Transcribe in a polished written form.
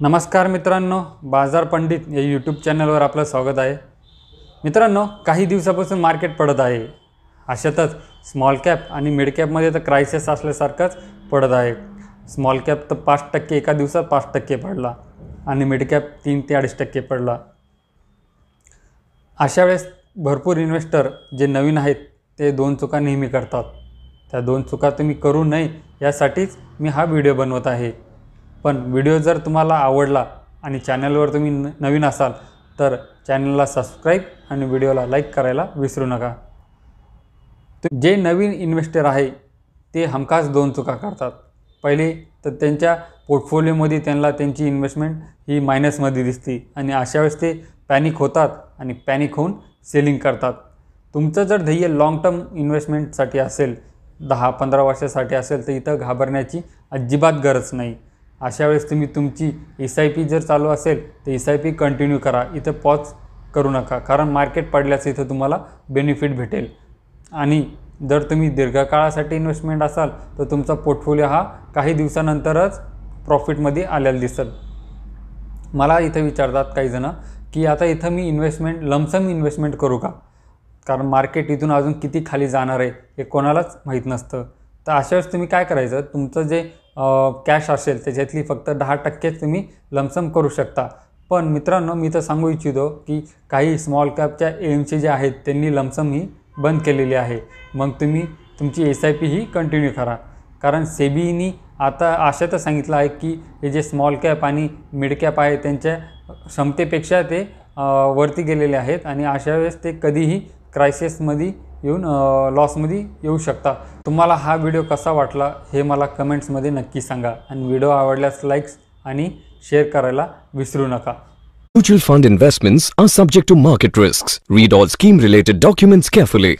नमस्कार मित्रांनो, बाजार पंडित या यूट्यूब चॅनलवर आपलं स्वागत आहे। मित्रांनो, काही दिवसापासून मार्केट पडत आहे। अशातच स्मॉल कॅप आणि मिड कॅपमध्ये तर क्राइसिस असल्यासारखंच पडत आहे। स्मॉल कॅप तर 5% एका दिवसात 5% पडला आणि मिड कॅप 3 ते 2.5% पडला। अशा वेळेस भरपूर इन्व्हेस्टर जे नवीन आहेत ते दोन चुका नेहमी करतात। त्या दोन चुका तुम्ही करू नये यासाठीच मी हा व्हिडिओ बनवत आहे। पण व्हिडिओ जर तुम्हाला आवडला आणि चॅनलवर तुम्ही नवीन असाल तर चॅनलला सबस्क्राइब आणि व्हिडिओला लाईक करायला विसरू नका। जे नवीन इन्व्हेस्टर आहे ते हमखास दोन चुका करतात। पहिले तर त्यांच्या पोर्टफोलिओमध्ये त्यांना त्यांची इन्व्हेस्टमेंट ही मायनसमध्ये दिसते आणि अशा वेळेस ते पॅनिक होतात आणि पॅनिक होऊन सेलिंग करतात। तुमचं जर ध्येय लॉंग टर्म इन्व्हेस्टमेंटसाठी असेल, 10-15 वर्षासाठी असेल तर इथं घाबरण्याची अजिबात गरज नाही। अशा वेळेस तुम्ही तुमची SIP जर चालू असेल तर SIP कंटिन्यू करा, इथं पॉज करू नका, कारण मार्केट पडल्याचं इथं तुम्हाला बेनिफिट भेटेल। आणि जर तुम्ही दीर्घकाळासाठी इन्व्हेस्टमेंट असाल तर तुमचा पोर्टफोलिओ हा काही दिवसानंतरच प्रॉफिटमध्ये आलेला दिसेल। मला इथं विचारतात काही जण की आता इथं मी इन्व्हेस्टमेंट लमसम इन्व्हेस्टमेंट करू का, कारण मार्केट इथून अजून किती खाली जाणार आहे हे कोणालाच माहीत नसतं। तर अशा वेळेस तुम्ही काय करायचं, तुमचं जे कॅश असेल त्याच्यातली फक्त 10% तुम्ही लमसम करू शकता। पण मित्रांनो, मी तर सांगू इच्छितो की काही स्मॉल कॅपच्या AMC जे आहेत त्यांनी लमसम ही बंद केलेली आहे। मग तुम्ही तुमची SIP ही कंटिन्यू करा, कारण सेबीनी आता अशातच सांगितलं आहे की हे जे स्मॉल कॅप आणि मिड कॅप आहे त्यांच्या क्षमतेपेक्षा ते वरती गेलेले आहेत आणि अशा वेळेस ते कधीही क्रायसिसमध्ये येऊन लॉसमध्ये येऊ शकता। तुम्हाला हा व्हिडिओ कसा वाटला हे मला कमेंट्समध्ये नक्की सांगा आणि व्हिडिओ आवडल्यास लाईक्स आणि शेअर करायला विसरू नका। Mutual fund investments are subject to market risks. Read all scheme related documents carefully.